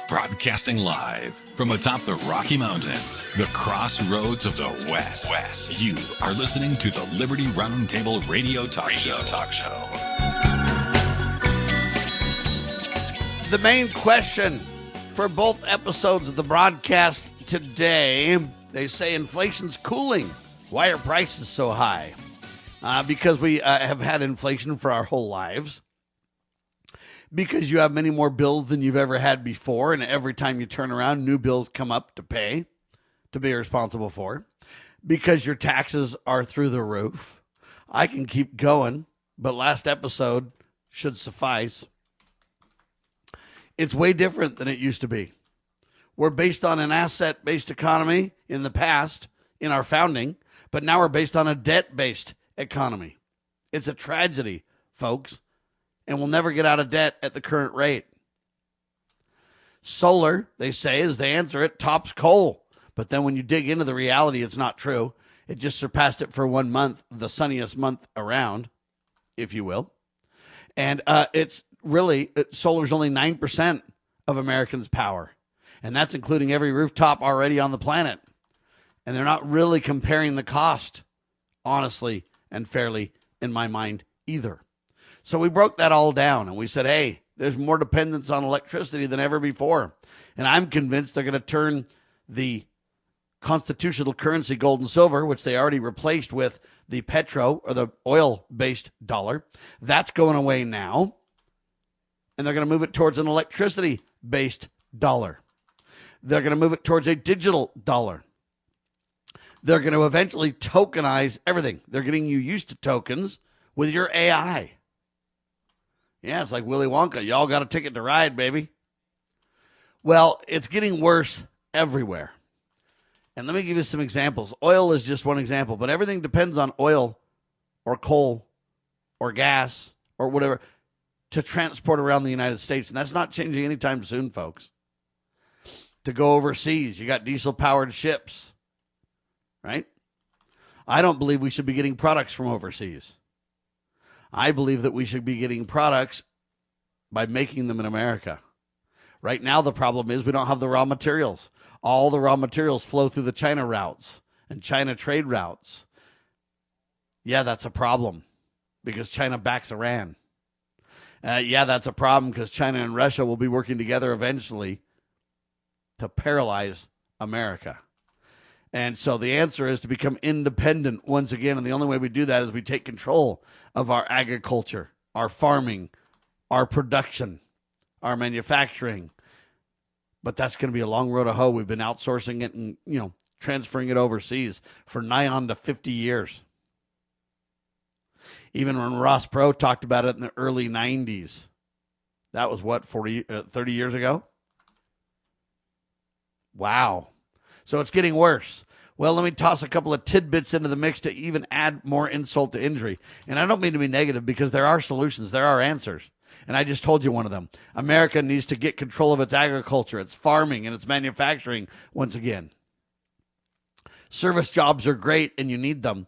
Broadcasting live from atop the Rocky Mountains, the crossroads of the West. You are listening to the Liberty Roundtable Radio Talk Show. The main question for both episodes of the broadcast today, they say inflation's cooling. Why are prices so high? Because we have had inflation for our whole lives. Because you have many more bills than you've ever had before, and every time you turn around, new bills come up to pay, to be responsible for. Because your taxes are through the roof. I can keep going, but last episode should suffice. It's way different than it used to be. We're based on an asset-based economy in the past, in our founding, but now we're based on a debt-based economy. It's a tragedy, folks. And we'll never get out of debt at the current rate. Solar, they say, is the answer. It tops coal. But then when you dig into the reality, it's not true. It just surpassed it for 1 month, the sunniest month around, if you will. And it's really, solar's only 9% of Americans' power. And that's including every rooftop already on the planet. And they're not really comparing the cost, honestly and fairly, in my mind, either. So we broke that all down and we said, hey, there's more dependence on electricity than ever before. And I'm convinced they're going to turn the constitutional currency, gold and silver, which they already replaced with the petro or the oil-based dollar. That's going away now. And they're going to move it towards an electricity-based dollar. They're going to move it towards a digital dollar. They're going to eventually tokenize everything. They're getting you used to tokens with your AI. Yeah, it's like Willy Wonka. Y'all got a ticket to ride, baby. Well, it's getting worse everywhere. And let me give you some examples. Oil is just one example, but everything depends on oil or coal or gas or whatever to transport around the United States. And that's not changing anytime soon, folks. To go overseas, you got diesel-powered ships, right? I don't believe we should be getting products from overseas. I believe that we should be getting products by making them in America. Right now, the problem is we don't have the raw materials. All the raw materials flow through the China routes and China trade routes. Yeah, that's a problem because China backs Iran. Yeah, that's a problem because China and Russia will be working together eventually to paralyze America. And so the answer is to become independent once again. And the only way we do that is we take control of our agriculture, our farming, our production, our manufacturing. But that's going to be a long road to hoe. We've been outsourcing it and, transferring it overseas for nigh on to 50 years. Even when Ross Perot talked about it in the early 90s. That was what, 30 years ago? Wow. So it's getting worse. Well, let me toss a couple of tidbits into the mix to even add more insult to injury. And I don't mean to be negative because there are solutions. There are answers. And I just told you one of them. America needs to get control of its agriculture, its farming, and its manufacturing once again. Service jobs are great and you need them.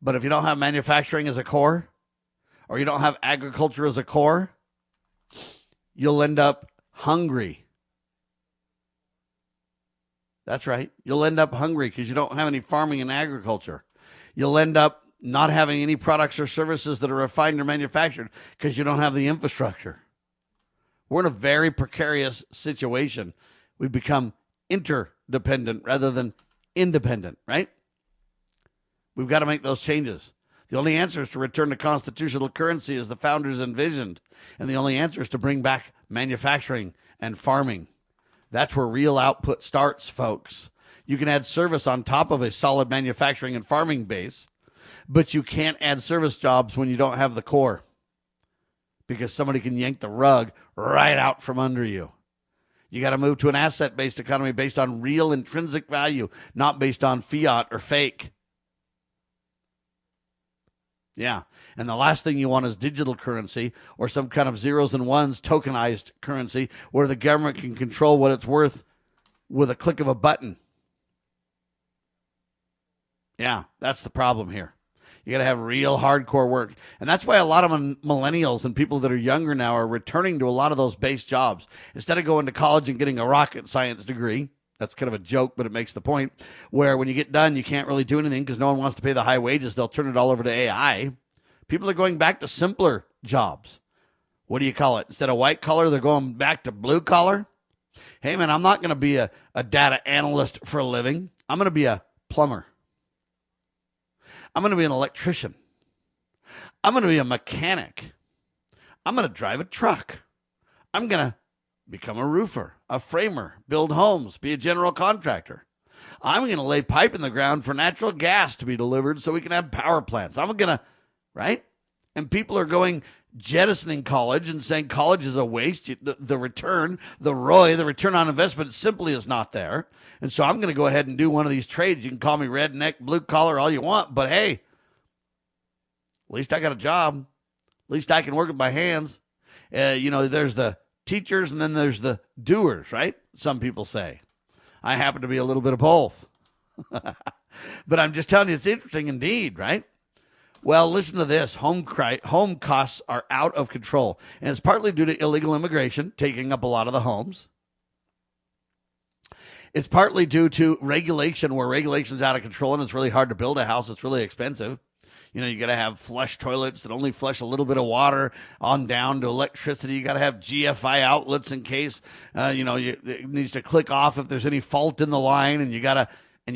But if you don't have manufacturing as a core, or you don't have agriculture as a core, you'll end up hungry. That's right. You'll end up hungry because you don't have any farming and agriculture. You'll end up not having any products or services that are refined or manufactured because you don't have the infrastructure. We're in a very precarious situation. We've become interdependent rather than independent, right? We've got to make those changes. The only answer is to return to constitutional currency as the founders envisioned. And the only answer is to bring back manufacturing and farming. That's where real output starts, folks. You can add service on top of a solid manufacturing and farming base, but you can't add service jobs when you don't have the core because somebody can yank the rug right out from under you. You got to move to an asset-based economy based on real intrinsic value, not based on fiat or fake. Yeah, and the last thing you want is digital currency or some kind of zeros and ones tokenized currency where the government can control what it's worth with a click of a button. Yeah, that's the problem here. You got to have real hardcore work. And that's why a lot of millennials and people that are younger now are returning to a lot of those base jobs. Instead of going to college and getting a rocket science degree, that's kind of a joke, but it makes the point, where when you get done, you can't really do anything because no one wants to pay the high wages. They'll turn it all over to AI. People are going back to simpler jobs. What do you call it? Instead of white collar, they're going back to blue collar. Hey, man, I'm not going to be a data analyst for a living. I'm going to be a plumber. I'm going to be an electrician. I'm going to be a mechanic. I'm going to drive a truck. I'm going to become a roofer, a framer, build homes, be a general contractor. I'm going to lay pipe in the ground for natural gas to be delivered so we can have power plants. I'm going to, right? And people are going jettisoning college and saying college is a waste. The return, the ROI, the return on investment simply is not there. And so I'm going to go ahead and do one of these trades. You can call me redneck, blue collar, all you want. But hey, at least I got a job. At least I can work with my hands. There's the teachers and then there's the doers, right? Some people say. I happen to be a little bit of both. But I'm just telling you, it's interesting indeed, right? Well, listen to this. Home costs are out of control, and it's partly due to illegal immigration taking up a lot of the homes. It's partly due to regulation, where regulation's out of control, and it's really hard to build a house. It's really expensive. You got to have flush toilets that only flush a little bit of water on down to electricity. You got to have GFI outlets in case, it needs to click off if there's any fault in the line, and you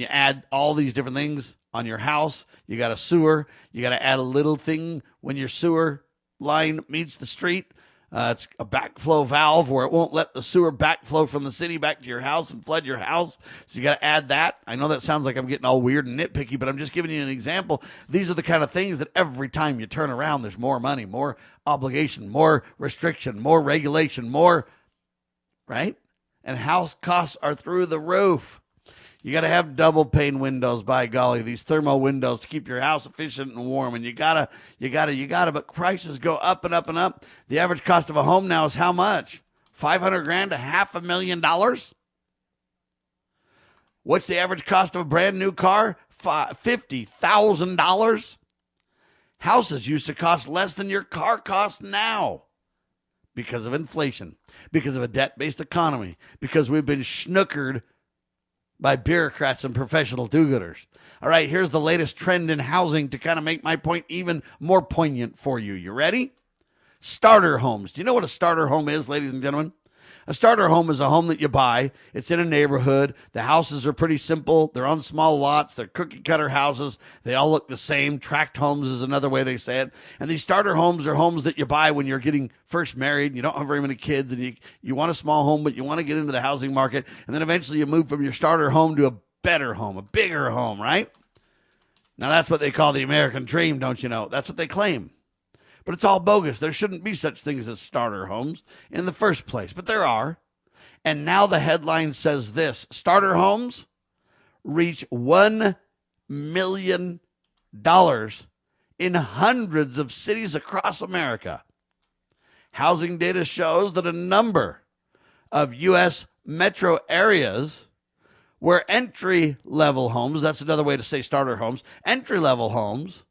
add all these different things on your house. You got a sewer. You got to add a little thing when your sewer line meets the street. It's a backflow valve where it won't let the sewer backflow from the city back to your house and flood your house. So you got to add that. I know that sounds like I'm getting all weird and nitpicky, but I'm just giving you an example. These are the kind of things that every time you turn around, there's more money, more obligation, more restriction, more regulation, more, right? And house costs are through the roof. You got to have double pane windows, by golly, these thermo windows to keep your house efficient and warm. And you gotta, but prices go up and up and up. The average cost of a home now is how much? $500,000 to $500,000? What's the average cost of a brand new car? $50,000. Houses used to cost less than your car costs now because of inflation, because of a debt-based economy, because we've been snookered by bureaucrats and professional do-gooders. All right, here's the latest trend in housing to kind of make my point even more poignant for you. You ready? Starter homes. Do you know what a starter home is, ladies and gentlemen? A starter home is a home that you buy. It's in a neighborhood. The houses are pretty simple. They're on small lots. They're cookie-cutter houses. They all look the same. Tract homes is another way they say it. And these starter homes are homes that you buy when you're getting first married. You don't have very many kids, and you want a small home, but you want to get into the housing market. And then eventually you move from your starter home to a better home, a bigger home, right? Now, that's what they call the American dream, don't you know? That's what they claim. But it's all bogus. There shouldn't be such things as starter homes in the first place, but there are. And now the headline says this: starter homes reach $1 million in hundreds of cities across America. Housing data shows that a number of U.S. metro areas where entry-level homes, that's another way to say starter homes, entry-level homes,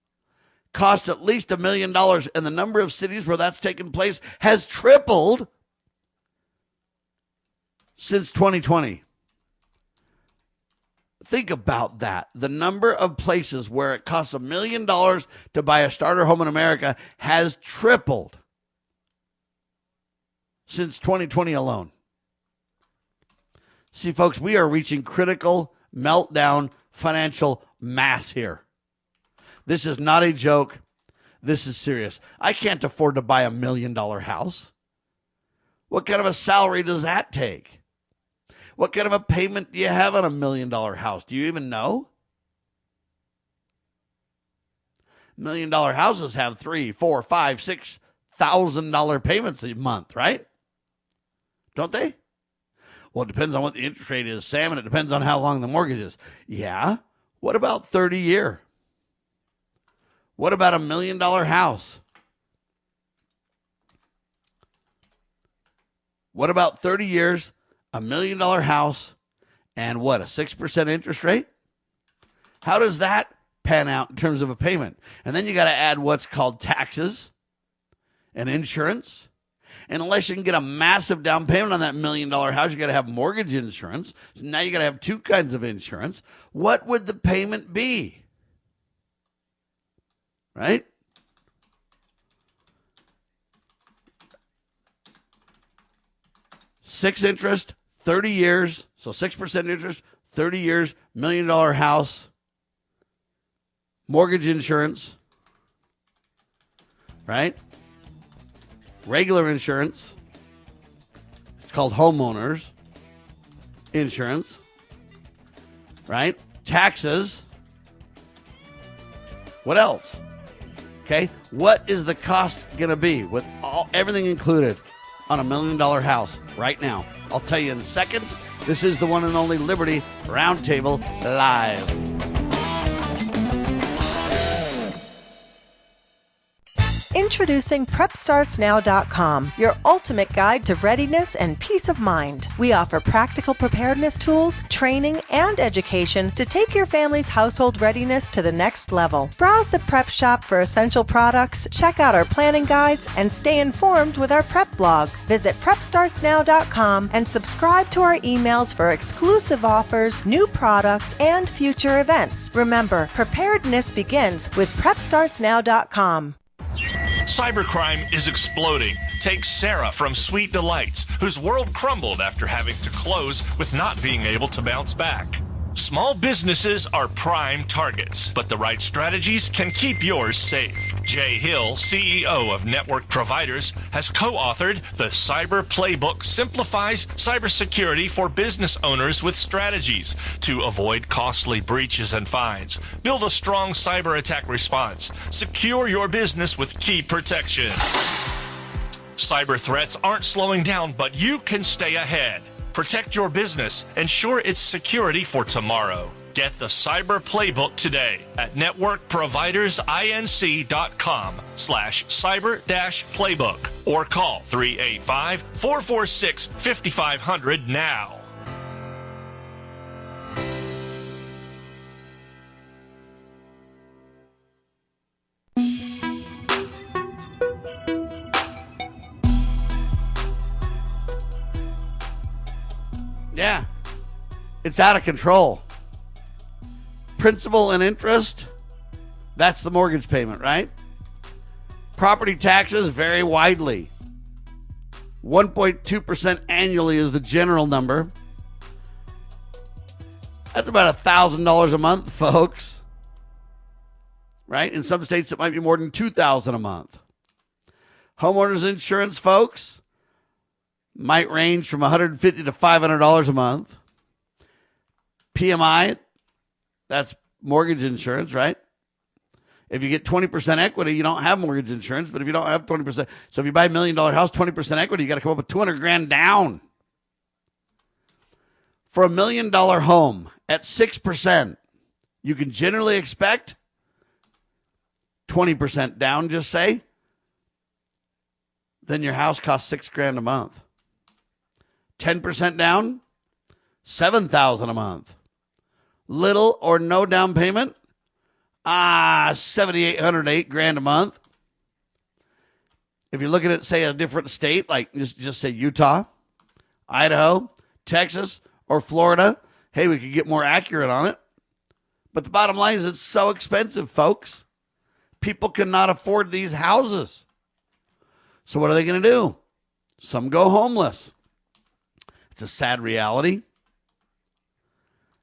cost at least $1 million, and the number of cities where that's taken place has tripled since 2020. Think about that. The number of places where it costs $1 million to buy a starter home in America has tripled since 2020 alone. See, folks, we are reaching critical meltdown financial mass here. This is not a joke. This is serious. I can't afford to buy $1 million house. What kind of a salary does that take? What kind of a payment do you have on $1 million house? Do you even know? $1 million houses have $3,000, $4,000, $5,000, $6,000 payments a month, right? Don't they? Well, it depends on what the interest rate is, Sam, and it depends on how long the mortgage is. Yeah. What about 30-year? What about $1 million house? What about 30 years, $1 million house, and what, a 6% interest rate? How does that pan out in terms of a payment. And then you got to add what's called taxes and insurance. And unless you can get a massive down payment on that $1 million house, you got to have mortgage insurance. So now you got to have two kinds of insurance. What would the payment be? Right? Six interest, 30 years. So 6% interest, 30 years, $1 million house, mortgage insurance, right? Regular insurance. It's called homeowners insurance, right? Taxes. What else? Okay. What is the cost going to be with everything included on $1 million house right now? I'll tell you in seconds. This is the one and only Liberty Roundtable Live. Introducing PrepStartsNow.com, your ultimate guide to readiness and peace of mind. We offer practical preparedness tools, training, and education to take your family's household readiness to the next level. Browse the prep shop for essential products, check out our planning guides, and stay informed with our prep blog. Visit PrepStartsNow.com and subscribe to our emails for exclusive offers, new products, and future events. Remember, preparedness begins with PrepStartsNow.com. Cybercrime is exploding. Take Sarah from Sweet Delights, whose world crumbled after having to close with not being able to bounce back. Small businesses are prime targets, but the right strategies can keep yours safe. Jay Hill, CEO of Network Providers, has co-authored The Cyber Playbook Simplifies Cybersecurity for Business Owners with Strategies to avoid costly breaches and fines. Build a strong cyber attack response. Secure your business with key protections. Cyber threats aren't slowing down, but you can stay ahead. Protect your business. Ensure its security for tomorrow. Get the Cyber Playbook today at networkprovidersinc.com/cyber-playbook or call 385-446-5500 now. Yeah, it's out of control. Principal and interest, that's the mortgage payment, right? Property taxes vary widely. 1.2% annually is the general number. That's about $1,000 a month, folks. Right? In some states, it might be more than $2,000 a month. Homeowners insurance, folks, might range from $150 to $500 a month. PMI, that's mortgage insurance, right? If you get 20% equity, you don't have mortgage insurance, but if you don't have 20%, so if you buy $1 million house, 20% equity, you got to come up with $200,000 down. For $1 million home at 6%, you can generally expect 20% down, just say. Then your house costs $6,000 a month. 10% down, $7,000 a month. Little or no down payment, $7,800, $8,000 a month. If you're looking at, say, a different state, like just say Utah, Idaho, Texas, or Florida, hey, we could get more accurate on it. But the bottom line is it's so expensive, folks. People cannot afford these houses. So what are they going to do? Some go homeless. It's a sad reality.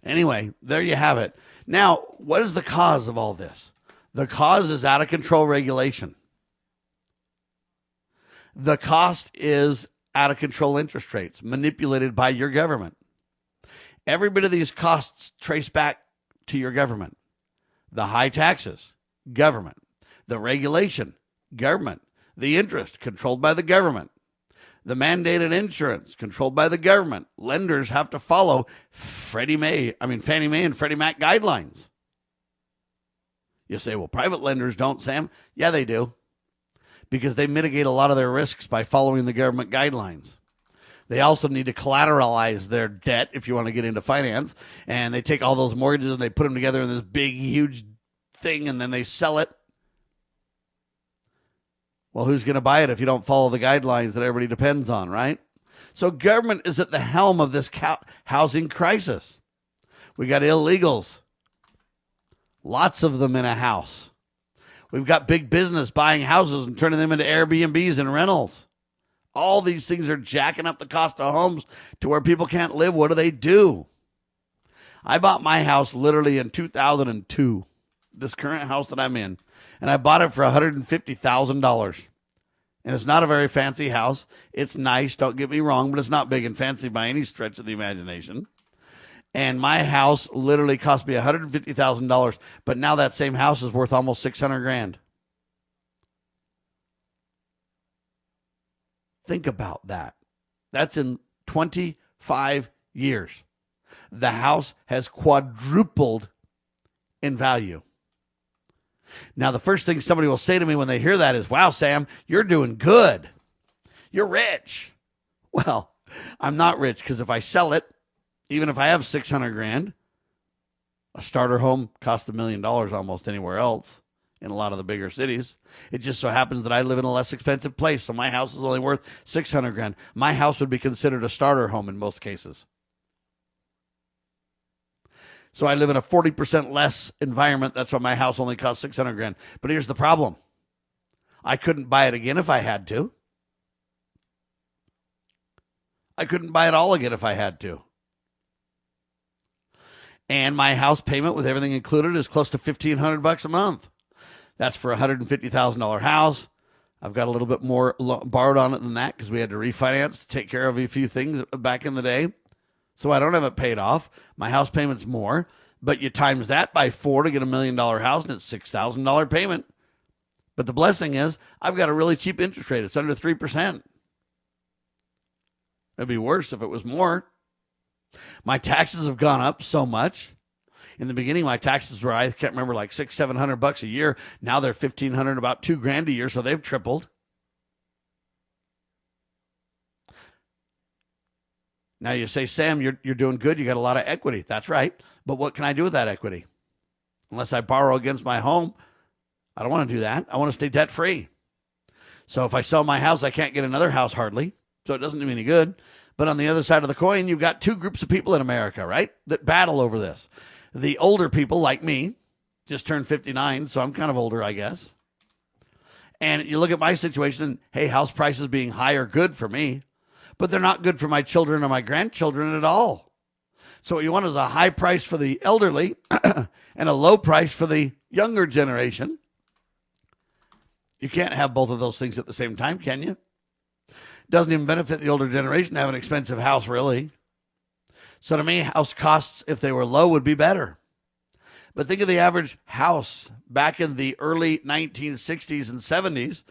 Anyway, there you have it. Now, what is the cause of all this? The cause is out of control regulation. The cost is out of control interest rates manipulated by your government. Every bit of these costs trace back to your government. The high taxes, government. The regulation, government. The interest, controlled by the government. The mandated insurance, controlled by the government. Lenders have to follow Fannie Mae and Freddie Mac guidelines. You say, well, private lenders don't, Sam. Yeah, they do. Because they mitigate a lot of their risks by following the government guidelines. They also need to collateralize their debt if you want to get into finance. And they take all those mortgages and they put them together in this big, huge thing and then they sell it. Well, who's going to buy it if you don't follow the guidelines that everybody depends on, right? So government is at the helm of this housing crisis. We got illegals, lots of them in a house. We've got big business buying houses and turning them into Airbnbs and rentals. All these things are jacking up the cost of homes to where people can't live. What do? I bought my house literally in 2002, this current house that I'm in, and I bought it for $150,000. And it's not a very fancy house. It's nice, don't get me wrong, but it's not big and fancy by any stretch of the imagination. And my house literally cost me $150,000, but now that same house is worth almost $600,000. Think about that. That's in 25 years. The house has quadrupled in value. Now, the first thing somebody will say to me when they hear that is, wow, Sam, you're doing good. You're rich. Well, I'm not rich because if I sell it, even if I have $600,000, a starter home costs $1 million almost anywhere else in a lot of the bigger cities. It just so happens that I live in a less expensive place, so my house is only worth $600,000. My house would be considered a starter home in most cases. So I live in a 40% less environment. That's why my house only costs $600,000. But here's the problem. I couldn't buy it again if I had to. I couldn't buy it all again if I had to. And my house payment with everything included is close to $1,500 a month. That's for a $150,000 house. I've got a little bit more borrowed on it than that because we had to refinance to take care of a few things back in the day. So I don't have it paid off. My house payment's more, but you times that by 4 to get $1 million house, and it's $6,000 payment. But the blessing is I've got a really cheap interest rate. It's under 3%. It'd be worse if it was more. My taxes have gone up so much. In the beginning, my taxes were, I can't remember, like $600-700 a year. Now they're $1,500, about $2,000 a year, so they've tripled. Now you say, Sam, you're doing good. You got a lot of equity. That's right. But what can I do with that equity? Unless I borrow against my home, I don't want to do that. I want to stay debt free. So if I sell my house, I can't get another house hardly. So it doesn't do me any good. But on the other side of the coin, you've got two groups of people in America, right, that battle over this. The older people like me, just turned 59, so I'm kind of older, I guess. And you look at my situation and, hey, house prices being high are good for me. But they're not good for my children or my grandchildren at all. So what you want is a high price for the elderly and a low price for the younger generation. You can't have both of those things at the same time, can you? Doesn't even benefit the older generation to have an expensive house, really. So to me, house costs, if they were low, would be better. But think of the average house back in the early 1960s and 70s.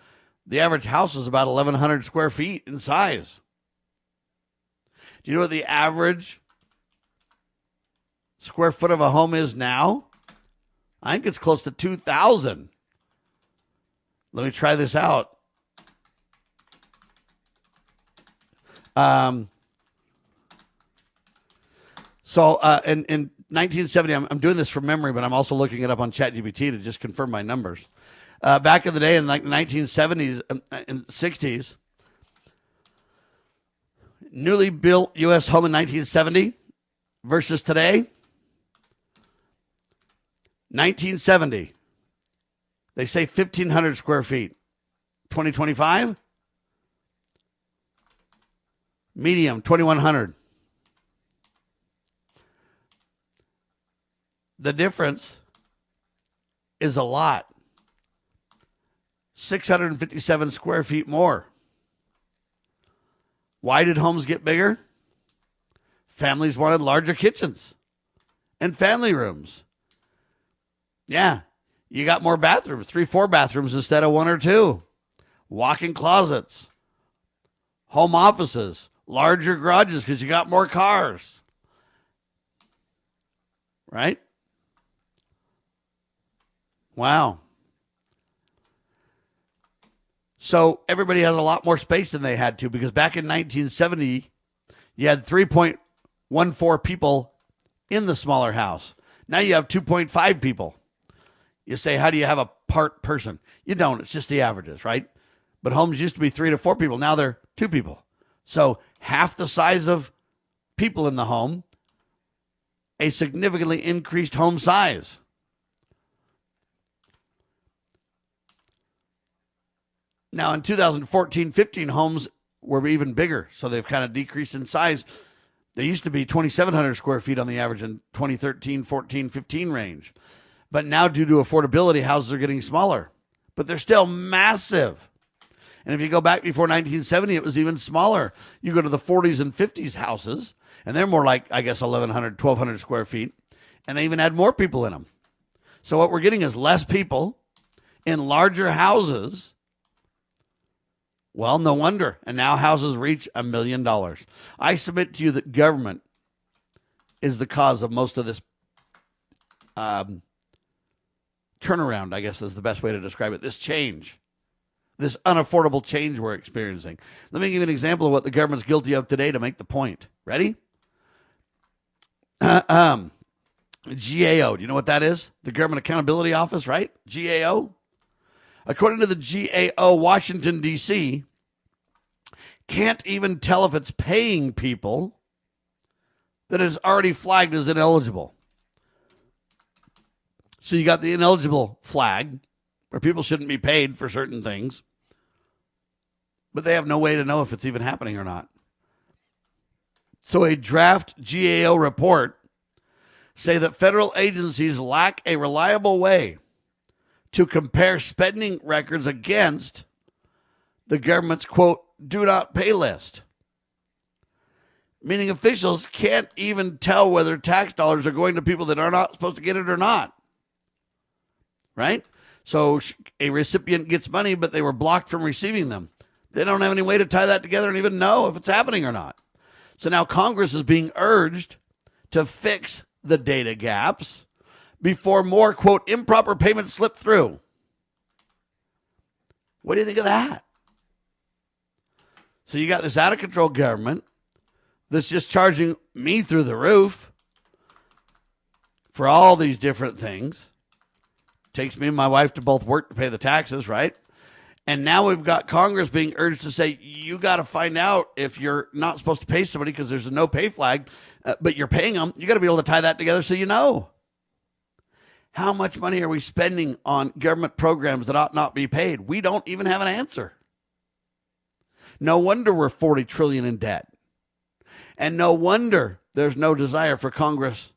The average house was about 1,100 square feet in size. Do you know what the average square foot of a home is now? I think it's close to 2,000. Let me try this out. In 1970, I'm doing this from memory, but I'm also looking it up on ChatGPT to just confirm my numbers. Back in the day, in like the 1970s and 60s, newly built U.S. home in 1970 versus today. 1970, they say 1,500 square feet. 2025, medium, 2,100. The difference is a lot. 657 square feet more. Why did homes get bigger? Families wanted larger kitchens and family rooms. Yeah, you got more bathrooms, 3-4 bathrooms instead of 1 or 2. Walk-in closets, home offices, larger garages because you got more cars. Right? Wow. So everybody has a lot more space than they had to because back in 1970, you had 3.14 people in the smaller house. Now you have 2.5 people. You say, how do you have a part person? You don't. It's just the averages, right? But homes used to be 3 to 4 people. Now they're 2 people. So half the size of people in the home, a significantly increased home size. Now in 2014-15, homes were even bigger. So they've kind of decreased in size. They used to be 2,700 square feet on the average in 2013, 14, 15 range. But now due to affordability, houses are getting smaller. But they're still massive. And if you go back before 1970, it was even smaller. You go to the 40s and 50s houses, and they're more like, I guess, 1,100, 1,200 square feet. And they even had more people in them. So what we're getting is less people in larger houses. Well, no wonder. And now houses reach $1 million. I submit to you that government is the cause of most of this turnaround, I guess is the best way to describe it, this change. This unaffordable change we're experiencing. Let me give you an example of what the government's guilty of today to make the point. Ready? GAO. Do you know what that is? The Government Accountability Office, right? GAO. According to the GAO, Washington, D.C. can't even tell if it's paying people that is already flagged as ineligible. So you got the ineligible flag, where people shouldn't be paid for certain things, but they have no way to know if it's even happening or not. So a draft GAO report say that federal agencies lack a reliable way to compare spending records against the government's, quote, do not pay list. Meaning officials can't even tell whether tax dollars are going to people that are not supposed to get it or not. Right? So a recipient gets money, but they were blocked from receiving them. They don't have any way to tie that together and even know if it's happening or not. So now Congress is being urged to fix the data gaps before more, quote, improper payments slip through. What do you think of that? So you got this out-of-control government that's just charging me through the roof for all these different things. Takes me and my wife to both work to pay the taxes, right? And now we've got Congress being urged to say, you got to find out if you're not supposed to pay somebody because there's a no pay flag, but you're paying them. You got to be able to tie that together so you know. How much money are we spending on government programs that ought not be paid? We don't even have an answer. No wonder we're $40 trillion in debt. And no wonder there's no desire for Congress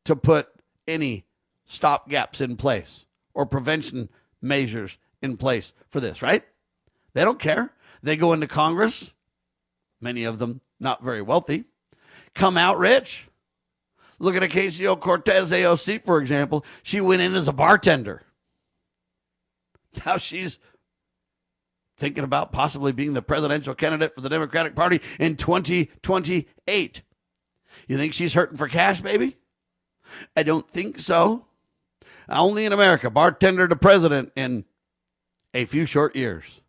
to put any stop gaps in place or prevention measures in place for this, right? They don't care. They go into Congress, many of them not very wealthy, come out rich. Look at Ocasio-Cortez, AOC, for example. She went in as a bartender. Now she's thinking about possibly being the presidential candidate for the Democratic Party in 2028. You think she's hurting for cash, baby? I don't think so. Only in America, bartender to president in a few short years,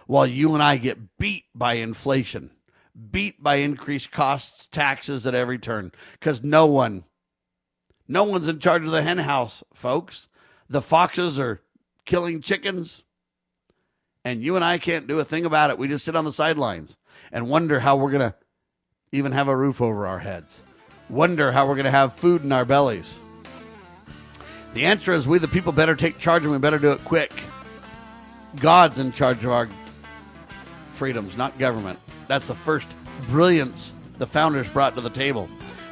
while you and I get beat by inflation, beat by increased costs, taxes at every turn, because no one's in charge of the hen house, folks. The foxes are killing chickens, and you and I can't do a thing about it. We just sit on the sidelines and wonder how we're going to even have a roof over our heads, wonder how we're going to have food in our bellies. The answer is we, the people, better take charge, and we better do it quick. God's in charge of our freedoms, not government. That's the first brilliance the founders brought to the table.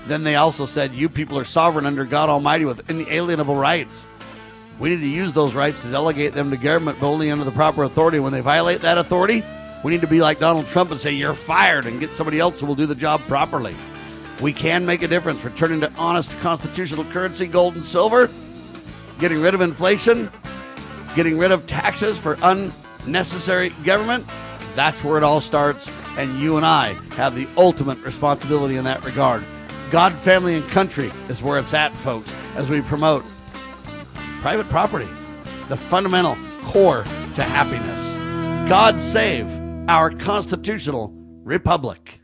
Then they also said, you people are sovereign under God Almighty with inalienable rights. We need to use those rights to delegate them to government, but only under the proper authority. When they violate that authority, we need to be like Donald Trump and say, you're fired, and get somebody else who will do the job properly. We can make a difference, returning to honest constitutional currency, gold and silver, getting rid of inflation, getting rid of taxes for unnecessary government. That's where it all starts, and you and I have the ultimate responsibility in that regard. God, family, and country is where it's at, folks, as we promote private property, the fundamental core to happiness. God save our constitutional republic.